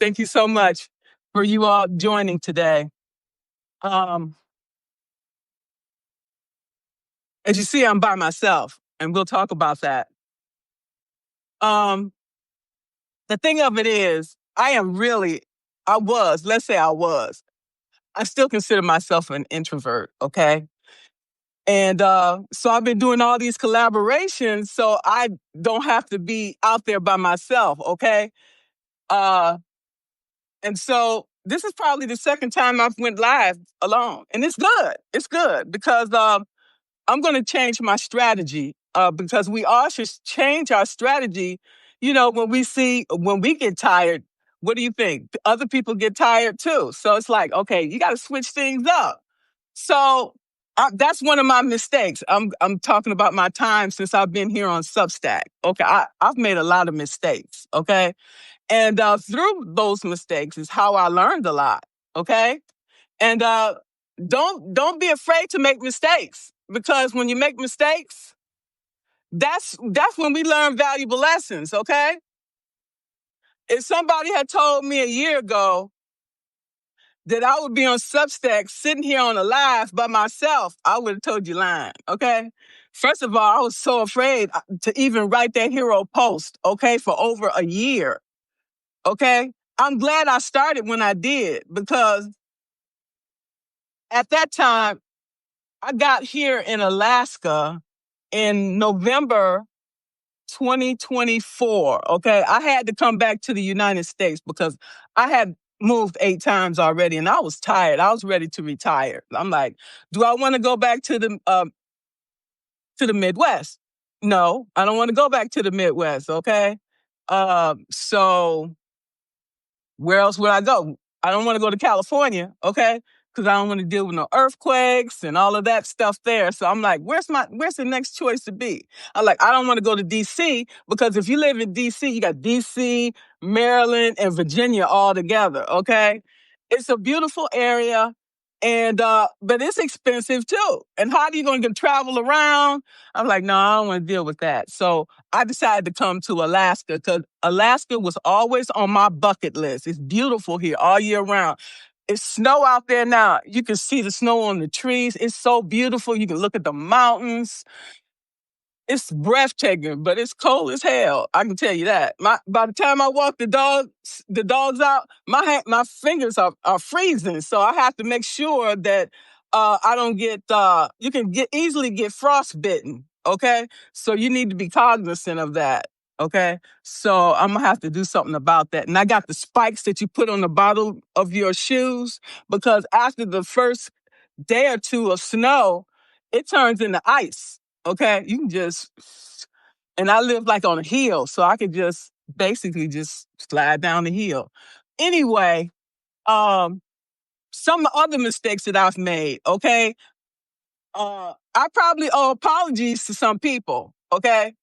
Thank you so much for you all joining today. Um, as you see, I'm by myself, and we'll talk about that. Um, the thing of it is, let's say I still consider myself an introvert, okay? And so I've been doing all these collaborations so I don't have to be out there by myself, okay? Uh, and so this is probably the second time I've went live alone. And it's good. It's good because I'm going to change my strategy because we all should change our strategy. You know, when we get tired, what do you think? Other people get tired too. So it's like, okay, you got to switch things up. So that's one of my mistakes. I'm talking about my time since I've been here on Substack. Okay, I've made a lot of mistakes. Okay, and through those mistakes is how I learned a lot. Okay, and don't be afraid to make mistakes because when you make mistakes, that's when we learn valuable lessons. Okay, if somebody had told me a year ago that I would be on Substack sitting here on a live by myself, I would have told you lying, okay? First of all, I was so afraid to even write that hero post, okay, for over a year, okay? I'm glad I started when I did because at that time, I got here in Alaska in November 2024, okay? I had to come back to the United States because I had moved 8 times already and I was tired. I was ready to retire. I'm like, do I want to go back to the Midwest? No, I don't want to go back to the Midwest, okay? So where else would I go? I don't want to go to California, okay? Because I don't want to deal with no earthquakes and all of that stuff there. So I'm like, where's the next choice to be? I'm like, I don't want to go to DC because if you live in DC, you got DC, Maryland, and Virginia all together, okay? It's a beautiful area. And but it's expensive too. And how are you going to travel around? I'm like, no, I don't want to deal with that. So I decided to come to Alaska because Alaska was always on my bucket list. It's beautiful here all year round. It's snow out there now. You can see the snow on the trees. It's so beautiful. You can look at the mountains. It's breathtaking, but it's cold as hell. I can tell you that. By the time I walk the dogs out, my fingers are freezing. So I have to make sure that I don't get. You can easily get frostbitten. Okay, so you need to be cognizant of that. Okay, so I'm gonna have to do something about that. And I got the spikes that you put on the bottom of your shoes because after the first day or two of snow, it turns into ice. Okay, you can and I live like on a hill, so I could just basically just slide down the hill. Anyway, um, some other mistakes that I've made, okay? I probably owe apologies to some people, okay?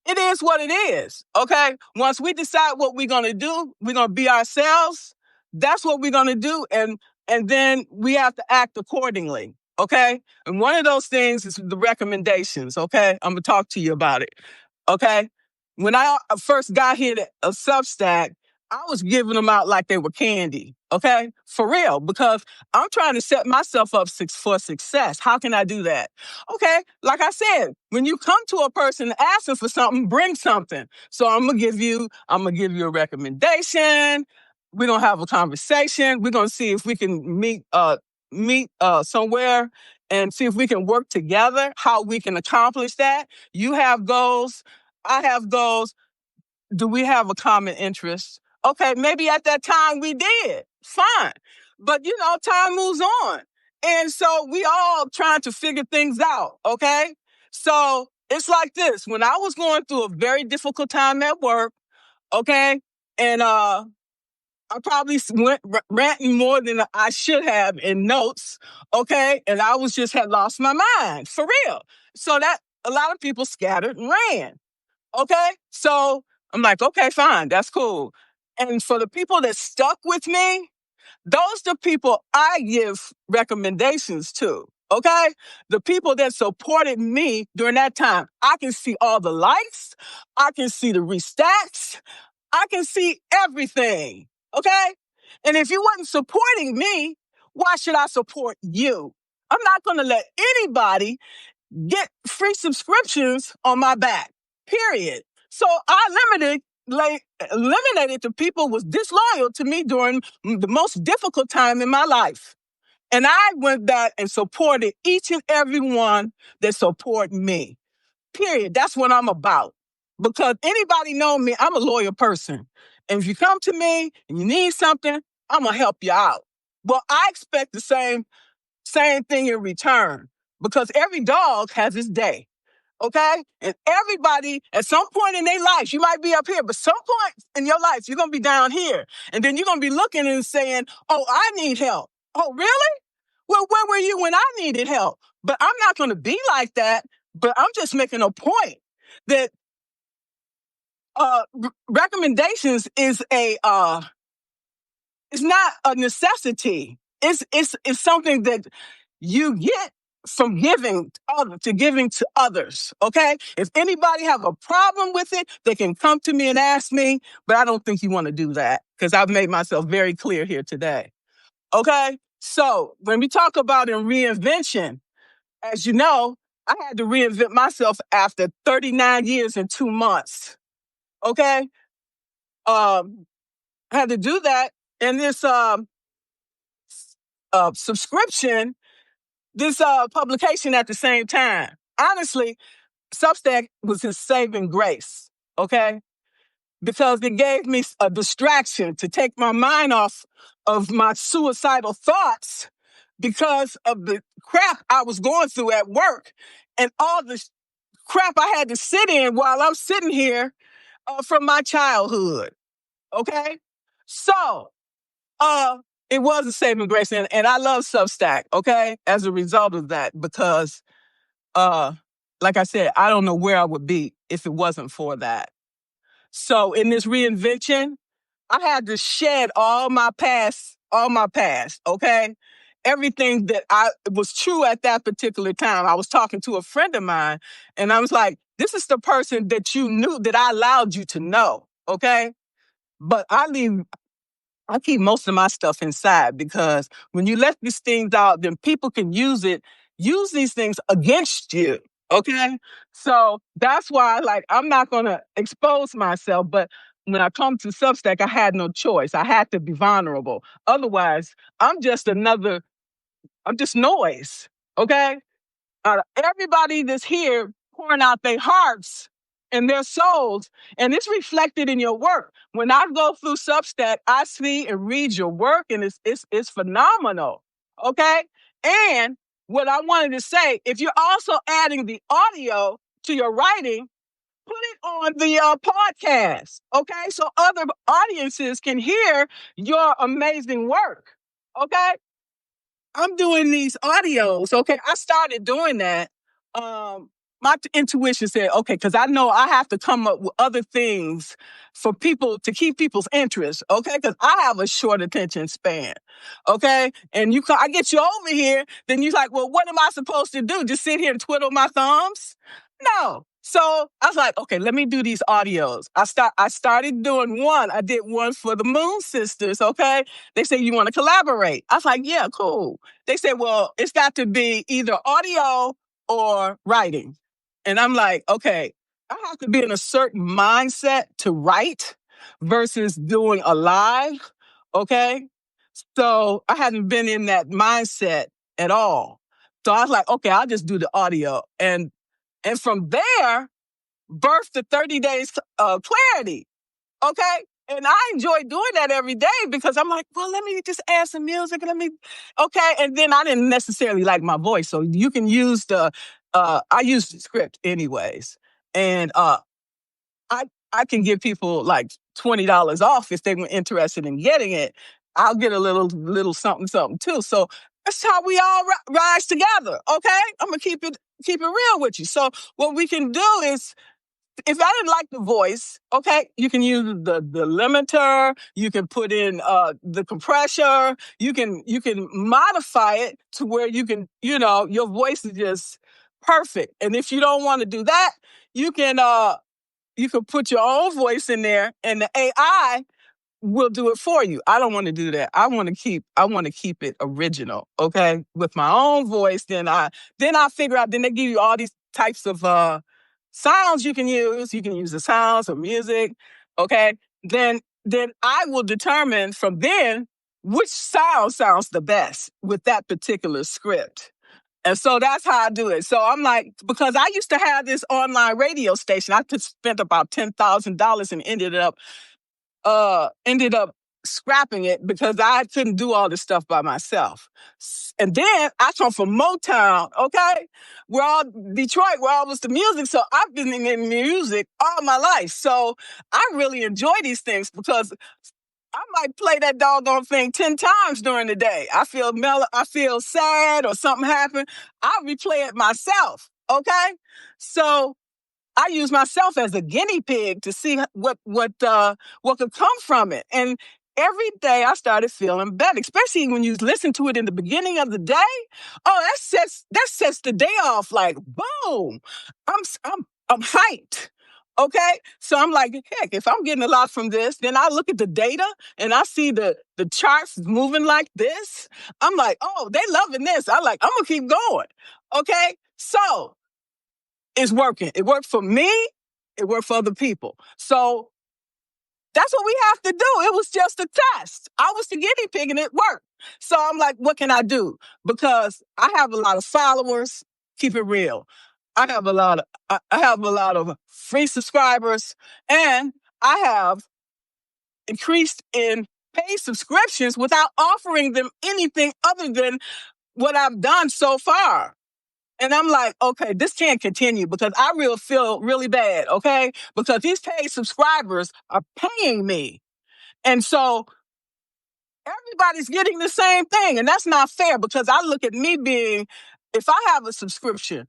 It is what it is, okay? Once we decide what we're gonna do, we're gonna be ourselves. That's what we're gonna do, and then we have to act accordingly, okay? And one of those things is the recommendations, okay? I'm gonna talk to you about it, okay? When I first got here to a Substack, I was giving them out like they were candy, okay? For real, because I'm trying to set myself up for success. How can I do that? Okay, like I said, when you come to a person asking for something, bring something. So I'm gonna give you a recommendation. We're gonna have a conversation. We're gonna see if we can meet somewhere and see if we can work together, how we can accomplish that. You have goals, I have goals. Do we have a common interest? Okay, maybe at that time we did. Fine. But time moves on. And so we all trying to figure things out, okay? So it's like this. When I was going through a very difficult time at work, okay, and I probably went ranting more than I should have in notes, okay, and I had lost my mind, for real. So that a lot of people scattered and ran. Okay, so I'm like, okay, fine, that's cool. And for the people that stuck with me, those the people I give recommendations to. Okay, the people that supported me during that time, I can see all the likes, I can see the restats, I can see everything. Okay? And if you wasn't supporting me, why should I support you? I'm not going to let anybody get free subscriptions on my back, period. So I eliminated the people who was disloyal to me during the most difficult time in my life. And I went back and supported each and every one that support me. Period. That's what I'm about. Because anybody know me, I'm a loyal person. And if you come to me and you need something, I'm gonna help you out. Well, I expect the same thing in return. Because every dog has its day. Okay? And everybody, at some point in their life, you might be up here, but some point in your life, you're gonna be down here. And then you're gonna be looking and saying, oh, I need help. Oh, really? Well, where were you when I needed help? But I'm not gonna be like that. But I'm just making a point that recommendations is it's not a necessity. It's something that you get from giving to others. Okay, if anybody have a problem with it, they can come to me and ask me. But I don't think you want to do that because I've made myself very clear here today. Okay, so when we talk about in reinvention, as you know, I had to reinvent myself after 39 years and 2 months. Okay? I had to do that. And this subscription, this publication at the same time. Honestly, Substack was his saving grace. Okay? Because it gave me a distraction to take my mind off of my suicidal thoughts because of the crap I was going through at work and all the crap I had to sit in while I'm sitting here from my childhood. Okay? So, it was a saving grace, and I love Substack, okay, as a result of that, because, uh, like I said, I don't know where I would be if it wasn't for that. So in this reinvention, I had to shed all my past, okay? Everything that I was true at that particular time. I was talking to a friend of mine, and I was like, this is the person that you knew that I allowed you to know, okay? But I keep most of my stuff inside because when you let these things out, then people can use these things against you. Okay. So that's why, like, I'm not going to expose myself. But when I come to Substack, I had no choice. I had to be vulnerable. Otherwise, I'm just noise. Okay. Everybody that's here pouring out their hearts and their souls, and it's reflected in your work. When I go through Substack, I see and read your work, and it's phenomenal. Okay, and what I wanted to say, if you're also adding the audio to your writing, put it on the podcast. Okay, so other audiences can hear your amazing work. Okay, I'm doing these audios. Okay. I started doing that. My intuition said, okay, because I know I have to come up with other things for people to keep people's interest. Okay. Because I have a short attention span. Okay. And I get you over here, then you're like, well, what am I supposed to do? Just sit here and twiddle my thumbs? No. So I was like, okay, let me do these audios. I started doing one. I did one for the Moon Sisters. Okay. They said, you want to collaborate? I was like, yeah, cool. They said, well, it's got to be either audio or writing. And I'm like, okay, I have to be in a certain mindset to write versus doing a live. Okay. So I hadn't been in that mindset at all. So I was like, okay, I'll just do the audio. And from there, birthed the 30 days clarity. Okay. And I enjoy doing that every day because I'm like, well, let me just add some music and okay. And then I didn't necessarily like my voice. So you can use I use the script anyways. And I can give people like $20 off if they were interested in getting it. I'll get a little something too. So that's how we all rise together. Okay. I'm going to keep it real with you. So what we can do is, if I didn't like the voice, okay, you can use the limiter, you can put in the compressor, you can modify it to where you can, your voice is just perfect. And if you don't want to do that, you can put your own voice in there, and the AI will do it for you. I don't want to do that. I want to keep it original, okay? With my own voice. Then I figure out, then they give you all these types of sounds you can use. You can use the sounds of music, okay? Then I will determine from then which sound sounds the best with that particular script. And so that's how I do it. So I'm like, because I used to have this online radio station. I just spent about $10,000 and ended up scrapping it because I couldn't do all this stuff by myself. And then I come from Motown, okay? Detroit, where all was the music. So I've been in music all my life. So I really enjoy these things because I might play that doggone thing 10 times during the day. I feel sad or something happened. I'll replay it myself, okay? So I use myself as a guinea pig to see what could come from it. And every day I started feeling better, especially when you listen to it in the beginning of the day. Oh, that sets the day off like boom. I'm hyped. Okay, so I'm like, heck, if I'm getting a lot from this, then I look at the data and I see the charts moving like this. I'm like, oh, they loving this. I'm gonna keep going. Okay, so it's working. It worked for me. It worked for other people. So that's what we have to do. It was just a test. I was the guinea pig and it worked. So I'm like, what can I do? Because I have a lot of followers. Keep it real. I have a lot of free subscribers, and I have increased in paid subscriptions without offering them anything other than what I've done so far. And I'm like, okay, this can't continue because I feel really bad, okay? Because these paid subscribers are paying me. And so everybody's getting the same thing. And that's not fair because I look at me being, if I have a subscription,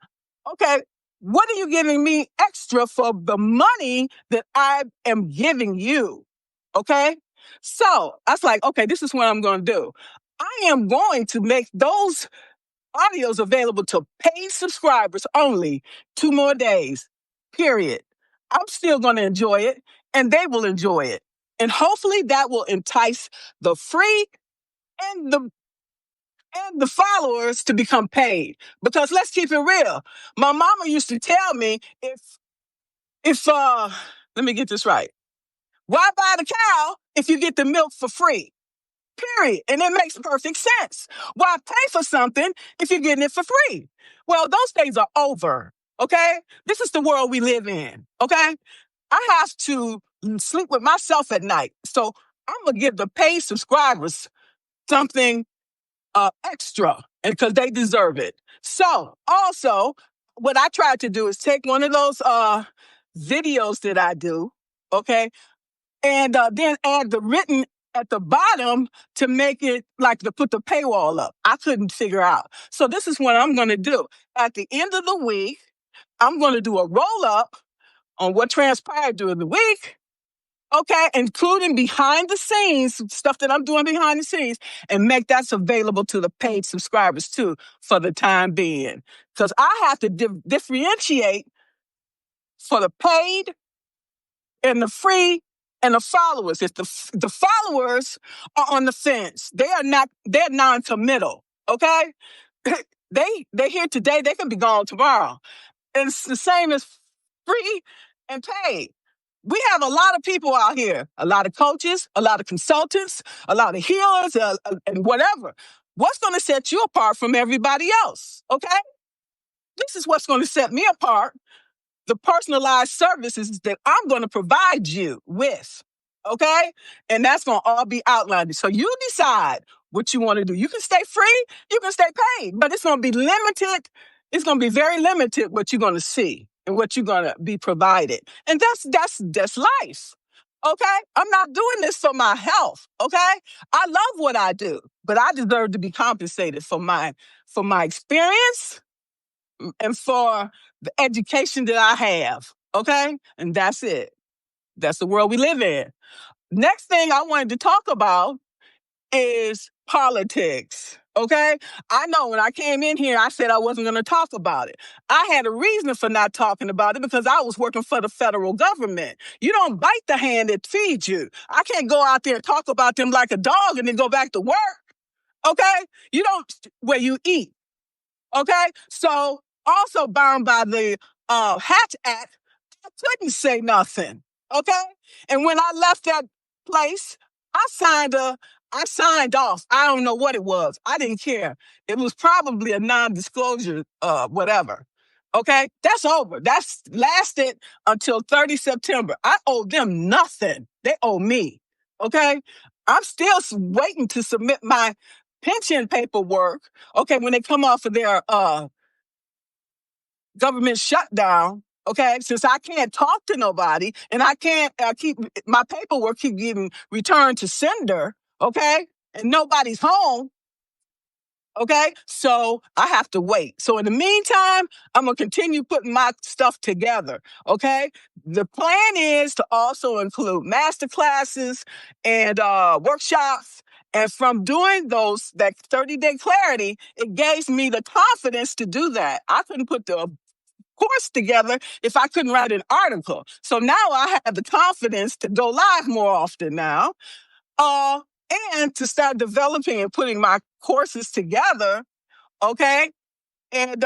okay, what are you giving me extra for the money that I am giving you? Okay? So I was like, okay, this is what I'm going to do. I am going to make those audios available to paid subscribers only 2 more days, period. I'm still going to enjoy it, and they will enjoy it. And hopefully that will entice the free and the followers to become paid. Because let's keep it real. My mama used to tell me, if let me get this right. Why buy the cow if you get the milk for free? Period. And it makes perfect sense. Why pay for something if you're getting it for free? Well, those days are over. Okay? This is the world we live in. Okay? I have to sleep with myself at night. So I'm going to give the paid subscribers something extra, and because they deserve it. So also, what I tried to do is take one of those videos that I do, okay, and then add the written at the bottom to make it like to put the paywall up. I couldn't figure out. So this is what I'm going to do. At the end of the week, I'm going to do a roll up on what transpired during the week. Okay, including behind the scenes, stuff that I'm doing behind the scenes, and make that available to the paid subscribers too for the time being. Because I have to differentiate for the paid and the free and the followers. If the followers are on the fence, they're non-committal, okay? They're here today, they can be gone tomorrow. And it's the same as free and paid. We have a lot of people out here, a lot of coaches, a lot of consultants, a lot of healers, and whatever. What's going to set you apart from everybody else? Okay? This is what's going to set me apart. The personalized services that I'm going to provide you with. Okay? And that's going to all be outlined. So you decide what you want to do. You can stay free, you can stay paid, but it's going to be limited. It's going to be very limited what you're going to see and what you're going to be provided. And that's life. Okay? I'm not doing this for my health. Okay? I love what I do, but I deserve to be compensated for my experience and for the education that I have. Okay? And that's it. That's the world we live in. Next thing I wanted to talk about is politics. Okay? I know when I came in here, I said I wasn't going to talk about it. I had a reason for not talking about it because I was working for the federal government. You don't bite the hand that feeds you. I can't go out there and talk about them like a dog and then go back to work. Okay? You don't where you eat. Okay? So also bound by the Hatch Act, I couldn't say nothing. Okay? And when I left that place, I signed off. I don't know what it was. I didn't care. It was probably a non-disclosure, whatever. Okay? That's over. That's lasted until 30 September. I owe them nothing. They owe me. Okay? I'm still waiting to submit my pension paperwork. Okay, when they come off of their government shutdown, okay, since I can't talk to nobody and I can't keep my paperwork keep getting returned to sender, okay, and nobody's home, okay, so I have to wait. So in the meantime, I'm gonna continue putting my stuff together, okay. The plan is to also include master classes and workshops. And from doing that 30-day clarity, it gave me the confidence to do that. I couldn't put the course together if I couldn't write an article. So now I have the confidence to go live more often now, and to start developing and putting my courses together, okay? And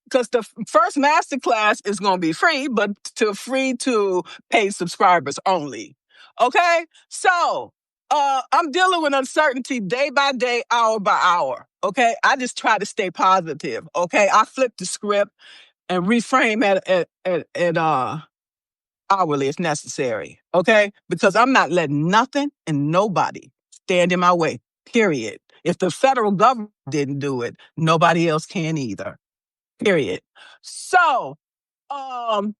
because the first masterclass is going to be free, but free to paid subscribers only, okay? So I'm dealing with uncertainty day by day, hour by hour, okay? I just try to stay positive, okay? I flip the script and reframe at hourly if necessary, okay? Because I'm not letting nothing and nobody stand in my way, period. If the federal government didn't do it, nobody else can either, period. So, the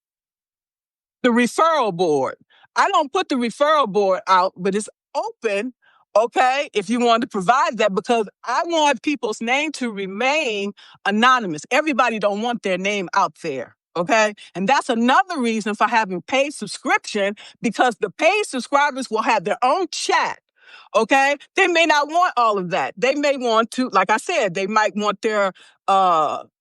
referral board. I don't put the referral board out, but it's open, okay, if you want to provide that, because I want people's name to remain anonymous. Everybody don't want their name out there, okay? And that's another reason for having paid subscription, because the paid subscribers will have their own chat, okay? They may not want all of that. They may want to, like I said, they might want their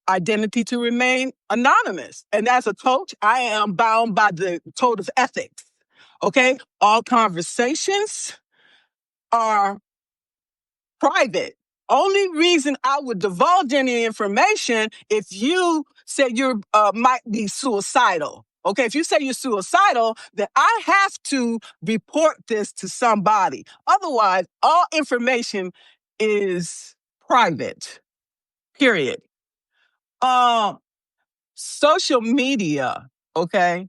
identity to remain anonymous. And as a coach, I am bound by the code of ethics. Okay? All conversations are private. Only reason I would divulge any information if you say you might be suicidal. Okay, if you say you're suicidal, then I have to report this to somebody. Otherwise, all information is private. Period. Social media, okay?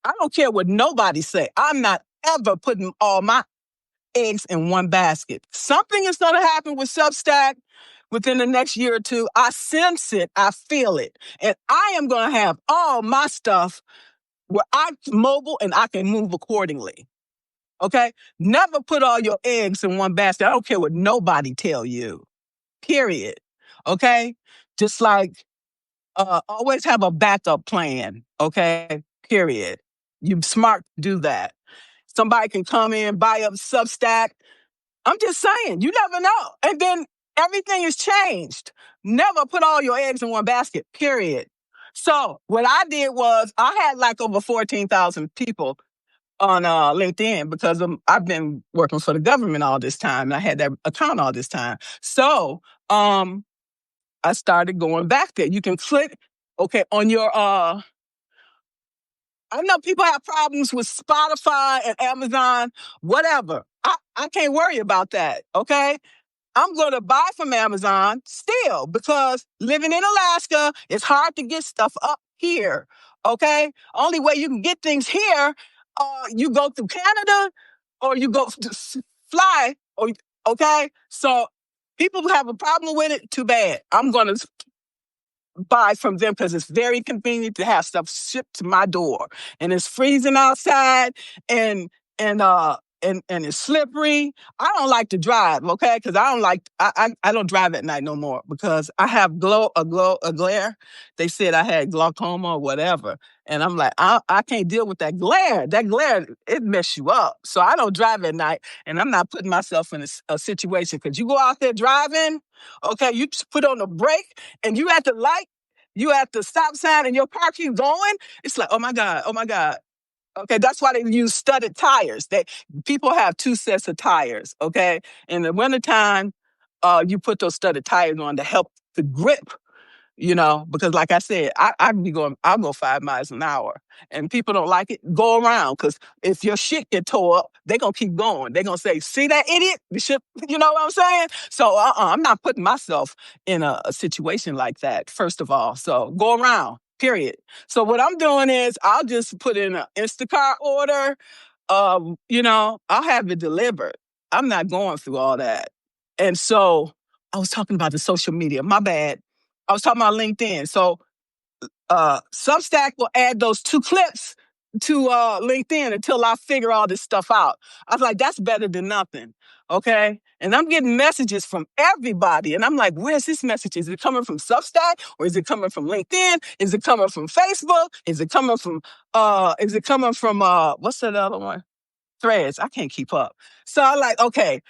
I don't care what nobody say. I'm not ever putting all my eggs in one basket. Something is going to happen with Substack within the next year or two. I sense it. I feel it. And I am going to have all my stuff where I'm mobile and I can move accordingly. Okay? Never put all your eggs in one basket. I don't care what nobody tell you. Period. Okay? Just like always have a backup plan, okay? Period. You're smart to do that. Somebody can come in, buy up Substack. I'm just saying, you never know. And then everything is changed. Never put all your eggs in one basket, period. So what I did was I had like over 14,000 people on LinkedIn because I've been working for the government all this time. And I had that account all this time. So I started going back there. You can click, okay, on your, I know people have problems with Spotify and Amazon, whatever. I can't worry about that, okay? I'm going to buy from Amazon still because living in Alaska, it's hard to get stuff up here, okay? Only way you can get things here, you go through Canada or you go to fly, okay? So people who have a problem with it, too bad. I'm going to buy from them because it's very convenient to have stuff shipped to my door. And it's freezing outside and and it's slippery. I don't like to drive, okay? Because I don't drive at night no more because I have a glare. They said I had glaucoma or whatever. And I'm like, I can't deal with that glare. That glare, it mess you up. So I don't drive at night, and I'm not putting myself in a situation. Because you go out there driving, okay, you just put on the brake, and you at the light, you at the stop sign, and your car keeps going. It's like, oh my God, oh my God. Okay, that's why they use studded tires. People have two sets of tires. Okay, in the wintertime, you put those studded tires on to help the grip. Because like I said, I'll go 5 miles an hour, and people don't like it. Go around, because if your shit get tore up, they gonna keep going. They gonna say, "See that idiot? The shit," you know what I'm saying? So, I'm not putting myself in a situation like that. First of all, so go around. Period. So what I'm doing is I'll just put in an Instacart order. I'll have it delivered. I'm not going through all that. And so I was talking about the social media. My bad. I was talking about LinkedIn. So Substack will add those 2 clips to LinkedIn until I figure all this stuff out. I was like, that's better than nothing. Okay. And I'm getting messages from everybody. And I'm like, where's this message? Is it coming from Substack, or is it coming from LinkedIn? Is it coming from Facebook? Is it coming from what's that other one? Threads. I can't keep up. So I'm like, okay,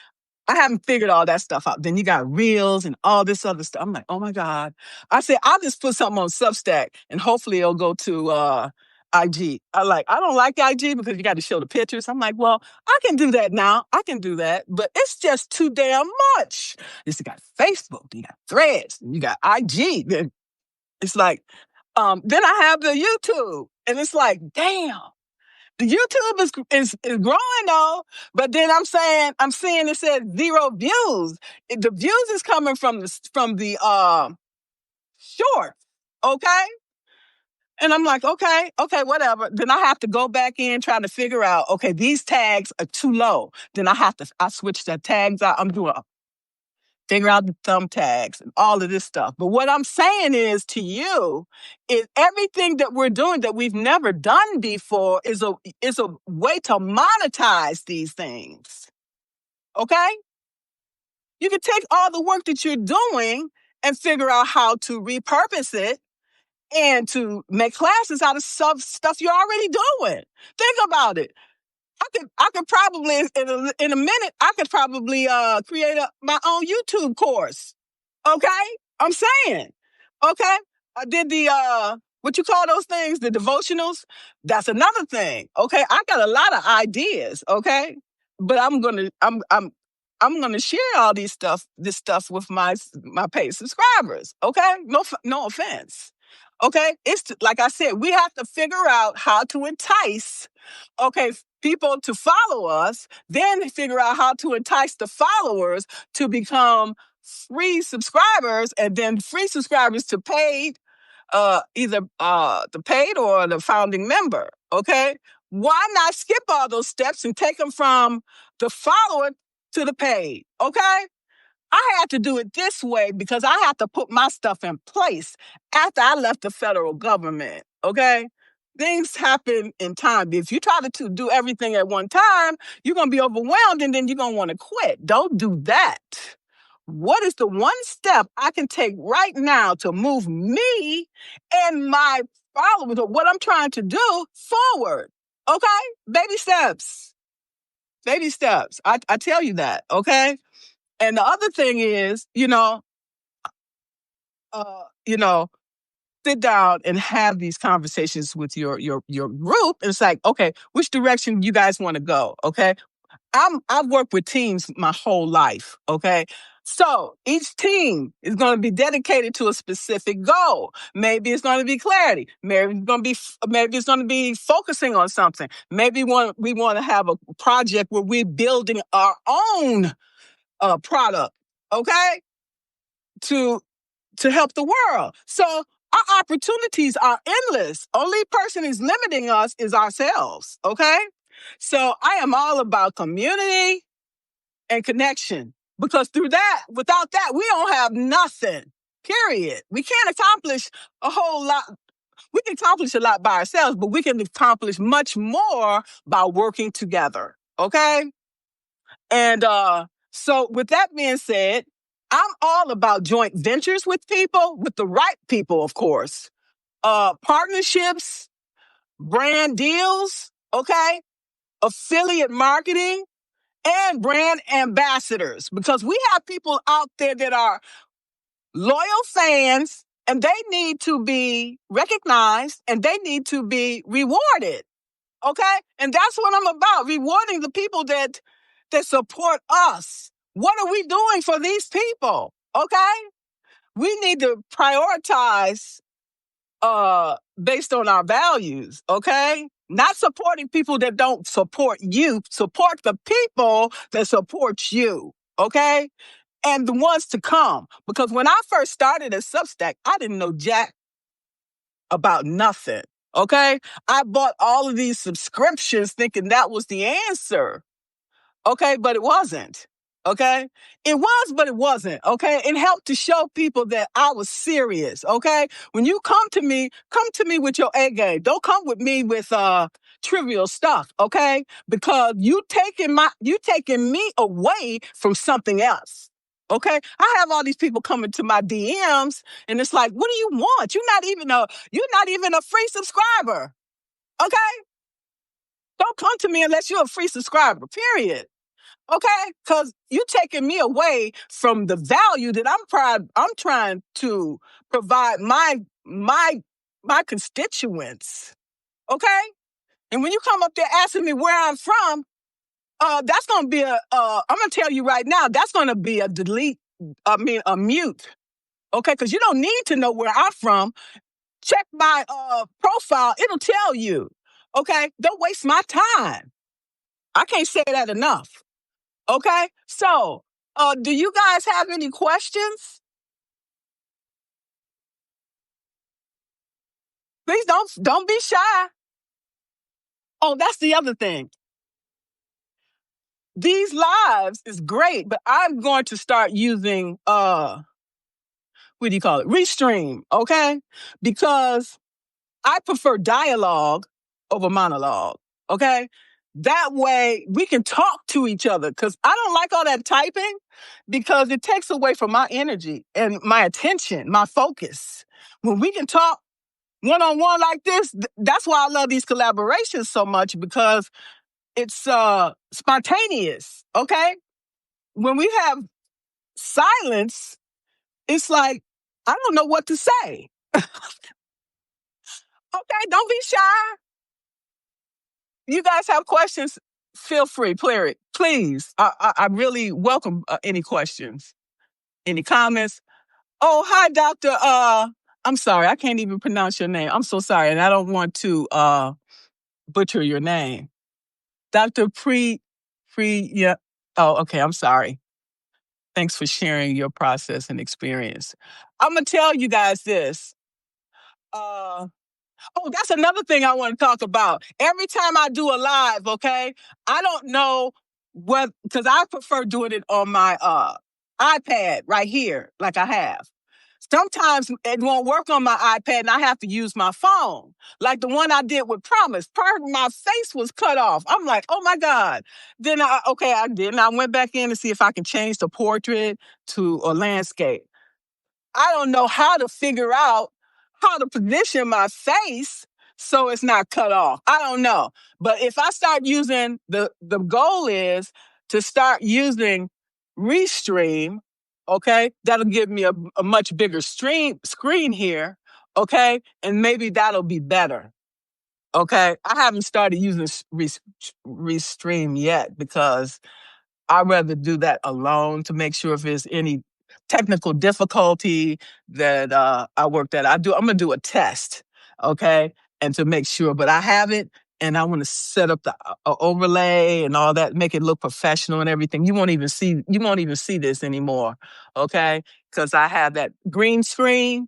I haven't figured all that stuff out. Then you got Reels and all this other stuff. I'm like, oh my God. I said, I'll just put something on Substack, and hopefully it'll go to IG. I don't like IG because you got to show the pictures. I'm like, well, I can do that now. I can do that, but it's just too damn much. You got Facebook, you got Threads, you got IG. Then it's like, then I have the YouTube, and it's like, damn. The YouTube is growing though, but then I'm seeing it says 0 views. The views is coming from the short, okay? And I'm like, okay, whatever. Then I have to go back in trying to figure out, okay, these tags are too low. Then I switch the tags out. I'm doing figure out the thumb tags and all of this stuff. But what I'm saying is to you is everything that we're doing that we've never done before is a way to monetize these things. Okay? You can take all the work that you're doing and figure out how to repurpose it and to make classes out of stuff you're already doing. Think about it. I could probably in a minute I could probably create my own YouTube course. Okay, I'm saying. Okay, I did the what you call those things, the devotionals. That's another thing. Okay, I got a lot of ideas. Okay, but I'm gonna share all this stuff with my paid subscribers. Okay, no offense. Okay, like I said, we have to figure out how to entice, okay, people to follow us, then figure out how to entice the followers to become free subscribers, and then free subscribers to paid, either the paid or the founding member. Okay, why not skip all those steps and take them from the follower to the paid? Okay. I had to do it this way because I had to put my stuff in place after I left the federal government, okay? Things happen in time. If you try to do everything at one time, you're going to be overwhelmed, and then you're going to want to quit. Don't do that. What is the one step I can take right now to move me and my followers, or what I'm trying to do, forward? Okay? Baby steps. Baby steps. I tell you that, okay? And the other thing is, sit down and have these conversations with your group. It's like, okay, which direction you guys want to go? Okay, I've worked with teams my whole life. Okay, so each team is going to be dedicated to a specific goal. Maybe it's going to be clarity. Maybe it's going to be focusing on something. Maybe we want to have a project where we're building our own product, okay, to help the world. So our opportunities are endless. Only person is limiting us is ourselves, okay? So I am all about community and connection, because without that, we don't have nothing, period. We can't accomplish a whole lot. We can accomplish a lot by ourselves, but we can accomplish much more by working together, okay? And so with that being said, I'm all about joint ventures with people, with the right people, of course. Partnerships, brand deals, okay? Affiliate marketing, and brand ambassadors, because we have people out there that are loyal fans and they need to be recognized and they need to be rewarded. Okay? And that's what I'm about, rewarding the people that support us. What are we doing for these people? Okay? We need to prioritize based on our values, okay? Not supporting people that don't support you. Support the people that support you, okay? And the ones to come. Because when I first started at Substack, I didn't know jack about nothing, okay? I bought all of these subscriptions thinking that was the answer, okay? But it wasn't, okay? It was, but it wasn't, okay? It helped to show people that I was serious, okay? When you come to me with your A game. Don't come with me with trivial stuff, okay? Because you taking me away from something else. Okay, I have all these people coming to my DMs, and it's like, what do you want? You're not even a free subscriber. Okay, don't come to me unless you're a free subscriber. Period. Okay, because you're taking me away from the value that I'm trying to provide my constituents. Okay, and when you come up there asking me where I'm from, that's gonna be I'm gonna tell you right now, that's gonna be a a mute. Okay, because you don't need to know where I'm from. Check my profile; it'll tell you. Okay, don't waste my time. I can't say that enough. Okay, so do you guys have any questions? Please don't be shy. Oh, that's the other thing. These lives is great, but I'm going to start using what do you call it? Restream, okay? Because I prefer dialogue over monologue, okay? That way we can talk to each other, because I don't like all that typing, because it takes away from my energy and my attention, my focus. When we can talk one-on-one like this, that's why I love these collaborations so much, because it's spontaneous, okay? When we have silence, it's like, I don't know what to say. Okay, don't be shy. You guys have questions? Feel free, please. I really welcome any questions, any comments. Oh, hi, Doctor. I'm sorry, I can't even pronounce your name. I'm so sorry, and I don't want to butcher your name, Doctor Yeah. Oh, okay. I'm sorry. Thanks for sharing your process and experience. I'm gonna tell you guys this. Uh, Oh, that's another thing I want to talk about. Every time I do a live, okay, I don't know what, because I prefer doing it on my iPad right here, like I have. Sometimes it won't work on my iPad and I have to use my phone. Like the one I did with Promise. Part of my face was cut off. I'm like, oh my God. Then I did. And I went back in to see if I can change the portrait to a landscape. I don't know how to figure out how to position my face so it's not cut off. I don't know. But if I start using the goal is to start using Restream, okay, that'll give me a much bigger screen here, okay, and maybe that'll be better. Okay, I haven't started using Restream yet, because I'd rather do that alone to make sure if there's any technical difficulty that I work that. I'm gonna do a test, okay, and to make sure. But I have it, and I want to set up the overlay and all that, make it look professional and everything. You won't even see this anymore, okay, because I have that green screen.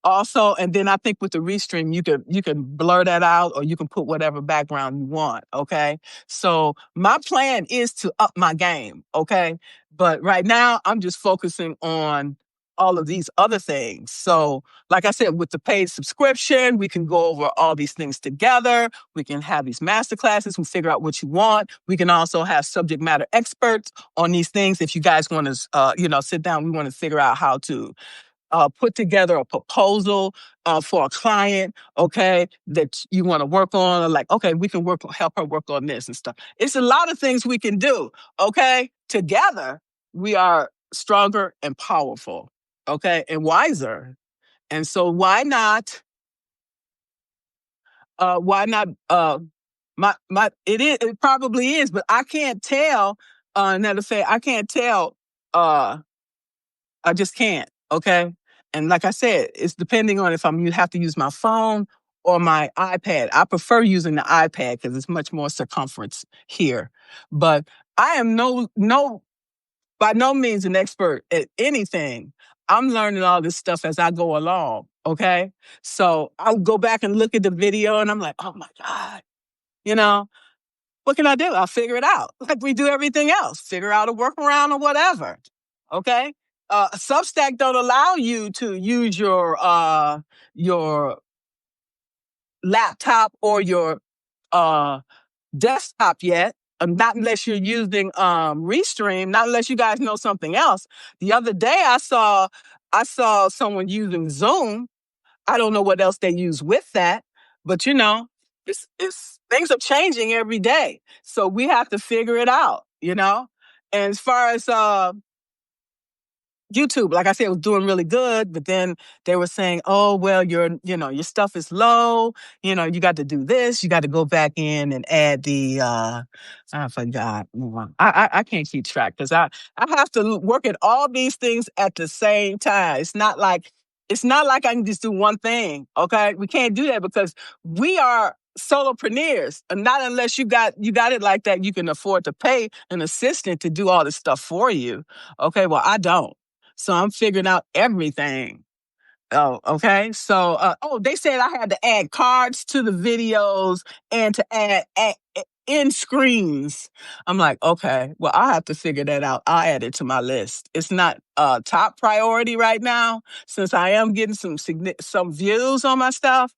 Also, and then I think with the Restream, you can blur that out, or you can put whatever background you want. Okay. So my plan is to up my game. Okay. But right now I'm just focusing on all of these other things. So, like I said, with the paid subscription, we can go over all these things together. We can have these master classes. We figure out what you want. We can also have subject matter experts on these things. If you guys want to, sit down, we want to figure out how to put together a proposal for a client, okay, that you want to work on. Or like, okay, we can help her work on this and stuff. It's a lot of things we can do, okay? Together, we are stronger and powerful, okay, and wiser. And so why not, it probably is, but I can't tell, another say, I can't tell, uh, I just can't. Okay. And like I said, it's depending on if you have to use my phone or my iPad. I prefer using the iPad because it's much more circumference here. But I am by no means an expert at anything. I'm learning all this stuff as I go along. Okay. So I'll go back and look at the video and I'm like, oh my God, you know, what can I do? I'll figure it out. Like we do everything else, figure out a workaround or whatever. Okay. Substack don't allow you to use your laptop or your uh, desktop yet. Not unless you're using Restream, not unless you guys know something else. The other day I saw someone using Zoom. I don't know what else they use with that, but it's things are changing every day. So we have to figure it out. And as far as YouTube, like I said, was doing really good, but then they were saying, "Oh, well, your stuff is low. You got to do this. You got to go back in and add the." I forgot. I can't keep track because I have to work at all these things at the same time. It's not like I can just do one thing. Okay, we can't do that because we are solopreneurs, and not unless you got it like that, you can afford to pay an assistant to do all this stuff for you. Okay, well, I don't. So I'm figuring out everything. Oh, okay. So, they said I had to add cards to the videos and to add end screens. I'm like, okay, well, I'll have to figure that out. I'll add it to my list. It's not top priority right now since I am getting some views on my stuff.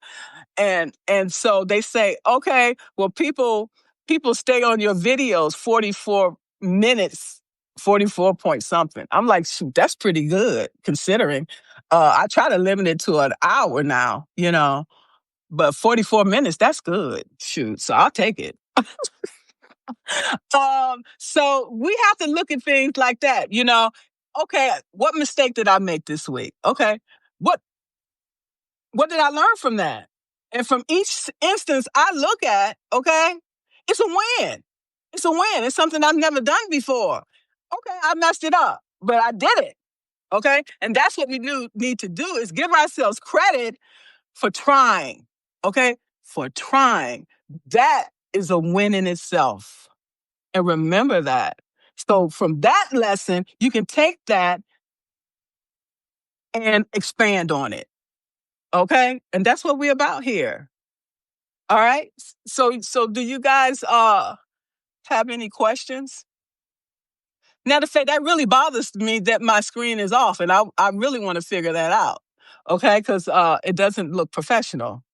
And so they say, okay, well, people stay on your videos 44 minutes, 44 point something. I'm like, shoot, that's pretty good considering. I try to limit it to an hour now, but 44 minutes, that's good. Shoot, so I'll take it. So we have to look at things like that. Okay, what mistake did I make this week? Okay, what what did I learn from that? And from each instance I look at, okay, it's a win. It's a win. It's something I've never done before. Okay, I messed it up, but I did it. Okay, and that's what we need to do is give ourselves credit for trying. Okay, for trying. That is a win in itself. And remember that. So from that lesson, you can take that and expand on it. Okay, and that's what we're about here. All right. So do you guys have any questions? Now, to say that really bothers me that my screen is off, and I really want to figure that out. Okay, because it doesn't look professional.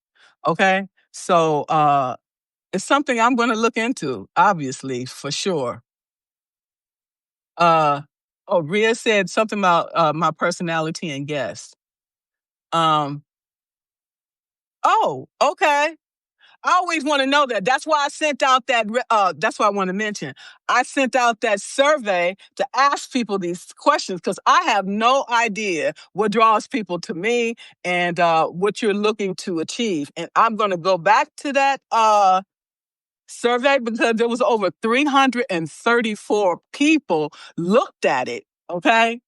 Okay, so it's something I'm going to look into, obviously, for sure. Uh, Rhea said something about my personality and guests. Oh, okay. I always want to know that. That's why I sent out that. That's what I want to mention. I sent out that survey to ask people these questions because I have no idea what draws people to me and what you're looking to achieve. And I'm going to go back to that survey because there was over 334 people looked at it. Okay,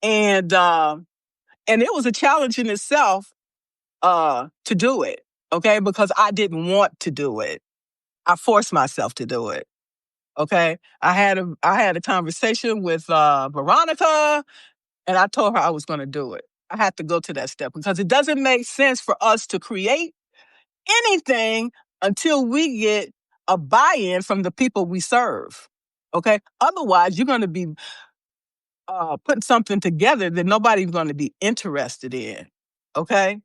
and it was a challenge in itself to do it. Okay, because I didn't want to do it. I forced myself to do it. Okay, I had a conversation with Veronica, and I told her I was going to do it. I had to go to that step because it doesn't make sense for us to create anything until we get a buy-in from the people we serve. Okay, otherwise you're going to be putting something together that nobody's going to be interested in. Okay.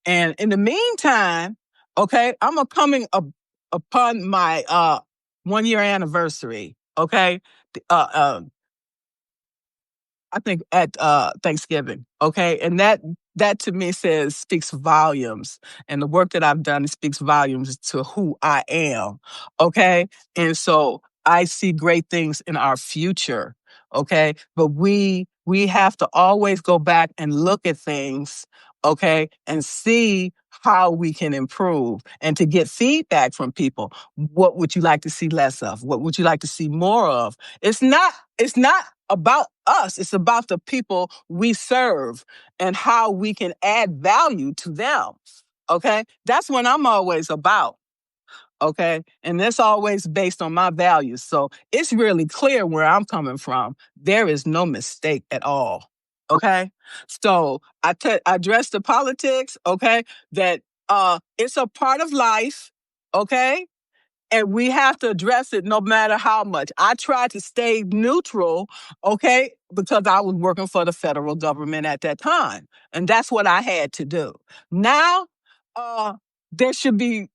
And in the meantime, okay, I'm coming upon my 1 year anniversary. Okay. Uh, uh, I think at Thanksgiving. Okay. And that to me speaks volumes. And the work that I've done, it speaks volumes to who I am. Okay. And so I see great things in our future. Okay. But we have to always go back and look at things, okay, and see how we can improve and to get feedback from people. What would you like to see less of? What would you like to see more of? It's not about us. It's about the people we serve and how we can add value to them. Okay. That's what I'm always about. Okay. And that's always based on my values. So it's really clear where I'm coming from. There is no mistake at all. Okay. So I address the politics. Okay. That it's a part of life. Okay. And we have to address it no matter how much. I try to stay neutral, okay, because I was working for the federal government at that time. And that's what I had to do. Now, there should be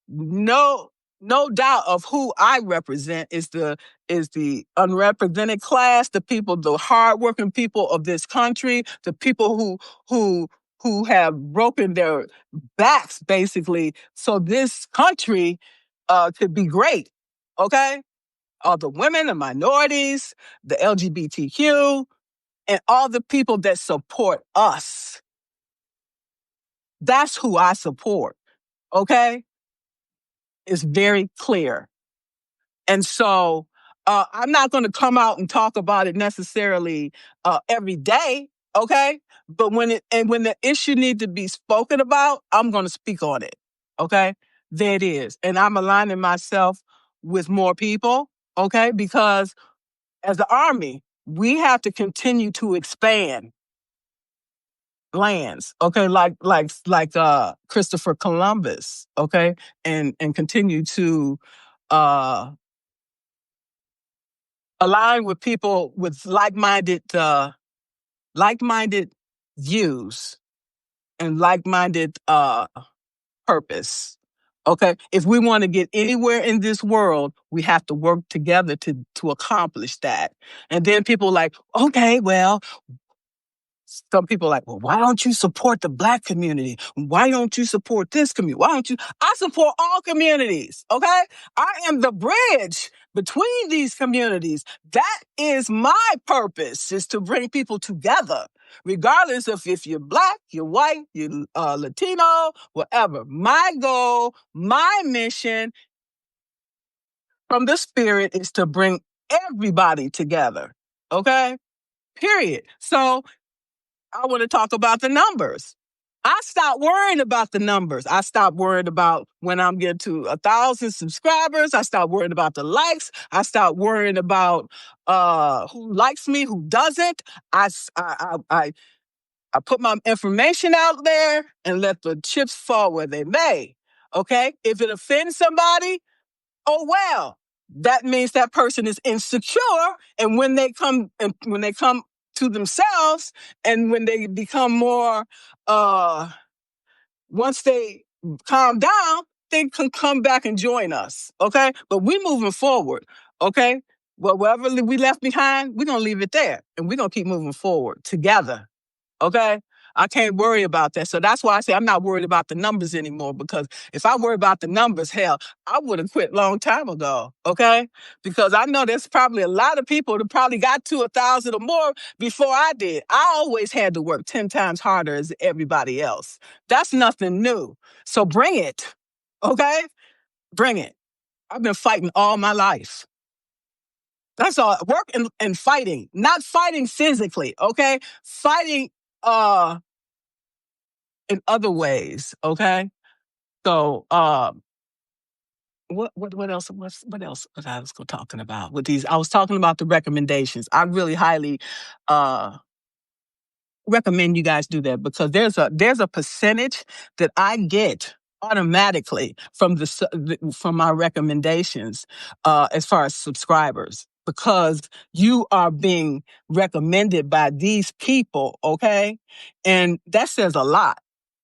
no no doubt of who I represent is the unrepresented class, the people, the hardworking people of this country, the people who who have broken their backs basically so this country could be great. Okay? All the women, the minorities, the LGBTQ, and all the people that support us. That's who I support. Okay? It's very clear. And so I'm not going to come out and talk about it necessarily every day. Okay? But when the issue needs to be spoken about, I'm going to speak on it. Okay? There it is. And I'm aligning myself with more people. Okay? Because as the Army, we have to continue to expand lands, okay, like Christopher Columbus, okay, and continue to uh align with people with like-minded views and like-minded purpose. Okay, if we want to get anywhere in this world, we have to work together to accomplish that. And then people like, okay, well, some people are like, well, why don't you support the Black community? Why don't you support this community? Why don't you? I support all communities, okay? I am the bridge between these communities. That is my purpose, is to bring people together, regardless of if you're Black, you're white, you're Latino, whatever. My goal, my mission from the Spirit is to bring everybody together, okay? Period. So I want to talk about the numbers. I stopped worrying about the numbers. I stopped worrying about when I'm getting to 1,000 subscribers. I stopped worrying about the likes. I stopped worrying about who likes me, who doesn't. I put my information out there and let the chips fall where they may. Okay? If it offends somebody, oh well. That means that person is insecure, and when they come to themselves, and when they become more, once they calm down, they can come back and join us. Okay, but we moving forward. Okay, well, wherever we left behind, we're gonna leave it there, and we're gonna keep moving forward together. Okay. I can't worry about that. So that's why I say I'm not worried about the numbers anymore, because if I worry about the numbers, hell, I would have quit a long time ago. Okay. Because I know there's probably a lot of people that probably got to 1,000 or more before I did. I always had to work 10 times harder as everybody else. That's nothing new. So bring it. Okay. Bring it. I've been fighting all my life. That's all. Work and fighting, not fighting physically. Okay. Fighting in other ways, okay? So, what else? What else was I was talking about with these? I was talking about the recommendations. I really highly recommend you guys do that, because there's a percentage that I get automatically from from my recommendations as far as subscribers. because you are being recommended by these people, okay? And that says a lot,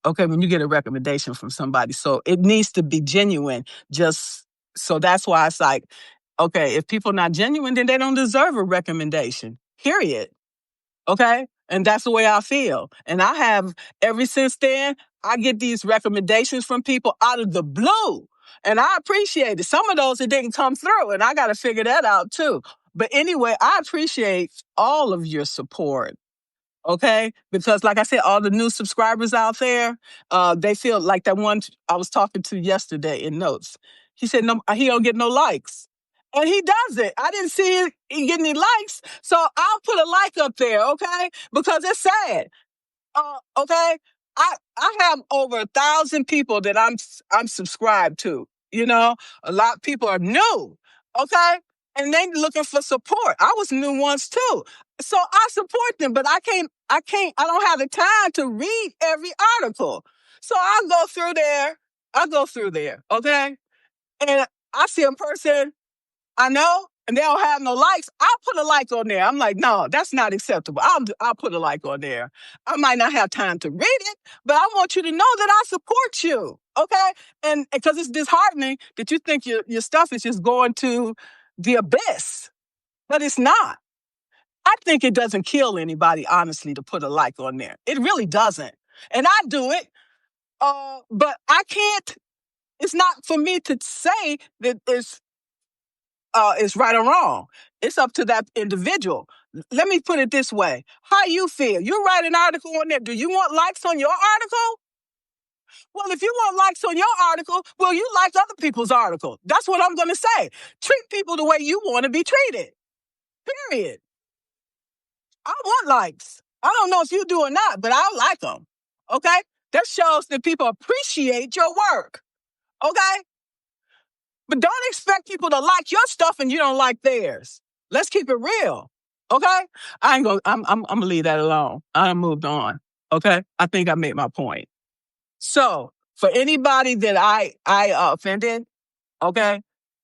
okay, when you get a recommendation from somebody. So it needs to be genuine. Just so that's why it's like, okay, if people not genuine, then they don't deserve a recommendation, period. Okay? And that's the way I feel. And I have, ever since then, I get these recommendations from people out of the blue. And I appreciate it. Some of those it didn't come through, and I got to figure that out too. But anyway, I appreciate all of your support. Okay? Because like I said, all the new subscribers out there, they feel like that one I was talking to yesterday in notes. He said no, he don't get no likes. And he doesn't. I didn't see it he get any likes. So I'll put a like up there, okay? Because it's sad. Okay. I have over 1,000 people that I'm subscribed to. You know, a lot of people are new. Okay. And they looking for support. I was new once too. So I support them, but I don't have the time to read every article. So I'll go through there. I'll go through there. Okay. And I see a person I know, and they don't have no likes. I'll put a like on there. I'm like, no, that's not acceptable. I'll put a like on there. I might not have time to read it, but I want you to know that I support you, okay? And because it's disheartening that you think your stuff is just going to the abyss, but it's not. I think it doesn't kill anybody, honestly, to put a like on there. It really doesn't. And I do it, but I can't. It's not for me to say that it's right or wrong. It's up to that individual. Let me put it this way. How you feel? You write an article on there. Do you want likes on your article? Well, if you want likes on your article, well, you like other people's article. That's what I'm going to say. Treat people the way you want to be treated. Period. I want likes. I don't know if you do or not, but I like them. Okay? That shows that people appreciate your work. Okay? But don't expect people to like your stuff and you don't like theirs. Let's keep it real. Okay? I'm gonna leave that alone. I moved on. Okay? I think I made my point. So for anybody that I offended, okay,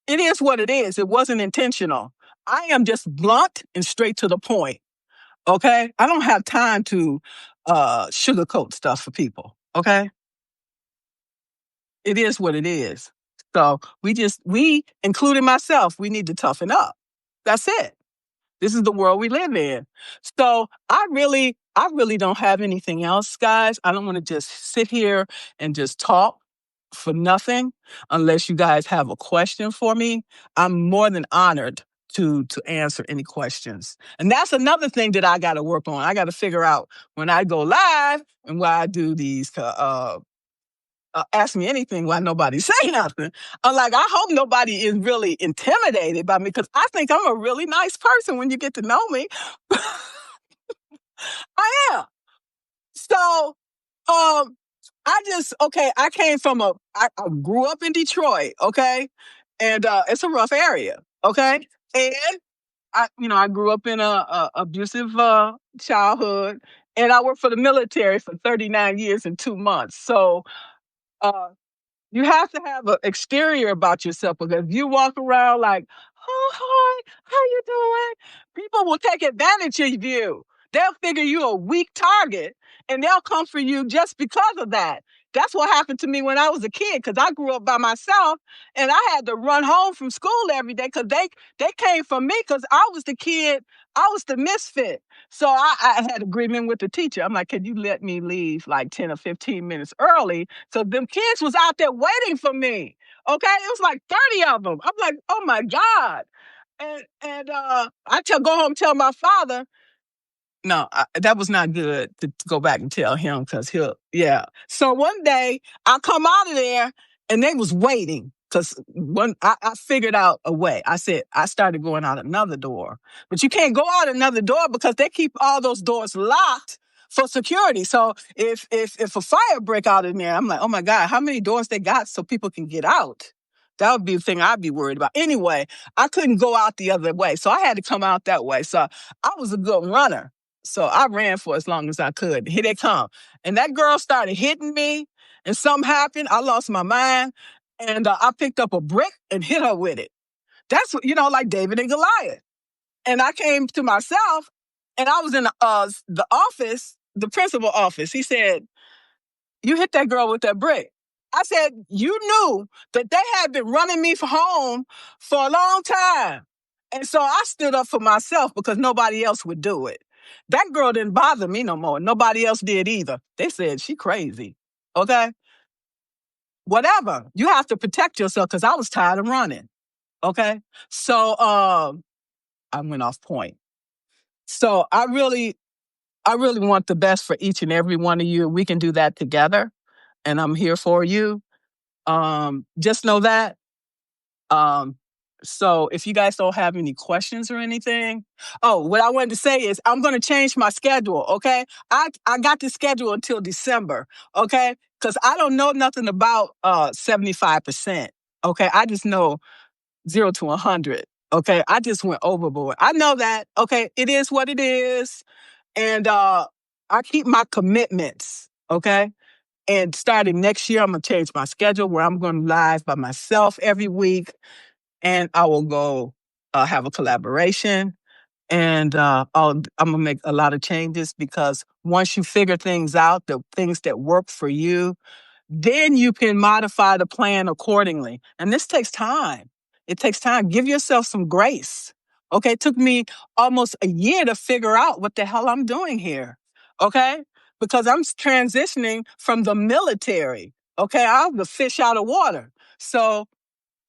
it is what it is. It wasn't intentional. I am just blunt and straight to the point. Okay? I don't have time to sugarcoat stuff for people. Okay? It is what it is. So we, including myself, we need to toughen up. That's it. This is the world we live in. So I really don't have anything else, guys. I don't want to just sit here and just talk for nothing unless you guys have a question for me. I'm more than honored to answer any questions. And that's another thing that I got to work on. I got to figure out when I go live and why I do these ask me anything why nobody say nothing. I'm like, I hope nobody is really intimidated by me because I think I'm a really nice person when you get to know me. I am. So, I came from I grew up in Detroit, okay? And it's a rough area, okay? And I grew up in a abusive childhood, and I worked for the military for 39 years and 2 months. So, uh, you have to have an exterior about yourself because if you walk around like, oh, hi, how you doing? People will take advantage of you. They'll figure you a weak target and they'll come for you just because of that. That's what happened to me when I was a kid because I grew up by myself and I had to run home from school every day because they came for me because I was the kid, I was the misfit. So I had agreement with the teacher. I'm like, can you let me leave like 10 or 15 minutes early? So them kids was out there waiting for me. Okay, it was like 30 of them. I'm like, oh my God. And go home and tell my father, no, that was not good to go back and tell him because yeah. So one day I come out of there and they was waiting because I figured out a way. I started going out another door, but you can't go out another door because they keep all those doors locked for security. So if a fire break out in there, I'm like, oh my God, how many doors they got so people can get out? That would be the thing I'd be worried about. Anyway, I couldn't go out the other way. So I had to come out that way. So I was a good runner. So I ran for as long as I could. Here they come. And that girl started hitting me and something happened. I lost my mind and I picked up a brick and hit her with it. That's, like David and Goliath. And I came to myself, and I was in the office, the principal office. He said, "You hit that girl with that brick." I said, "You knew that they had been running me from home for a long time." And so I stood up for myself because nobody else would do it. That girl didn't bother me no more. Nobody else did either. They said, "She crazy." Okay? Whatever. You have to protect yourself because I was tired of running. Okay? So I went off point. So I really want the best for each and every one of you. We can do that together. And I'm here for you. Just know that. Um, so if you guys don't have any questions or anything, oh, what I wanted to say is I'm going to change my schedule. Okay. I got the schedule until December. Okay. Cause I don't know nothing about, 75%. Okay. I just know 0 to 100. Okay. I just went overboard. I know that. Okay. It is what it is. And, I keep my commitments. Okay. And starting next year, I'm going to change my schedule where I'm going live by myself every week. And I will go have a collaboration. And I'm going to make a lot of changes because once you figure things out, the things that work for you, then you can modify the plan accordingly. And this takes time. It takes time. Give yourself some grace. Okay. It took me almost a year to figure out what the hell I'm doing here. Okay. Because I'm transitioning from the military. Okay. I'm the fish out of water. So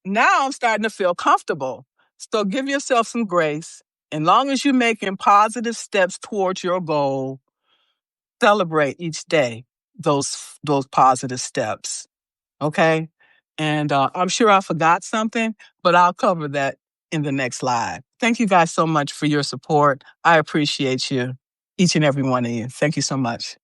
now I'm starting to feel comfortable. So give yourself some grace. As long as you're making positive steps towards your goal, celebrate each day those positive steps. Okay. And I'm sure I forgot something, but I'll cover that in the next live. Thank you guys so much for your support. I appreciate you, each and every one of you. Thank you so much.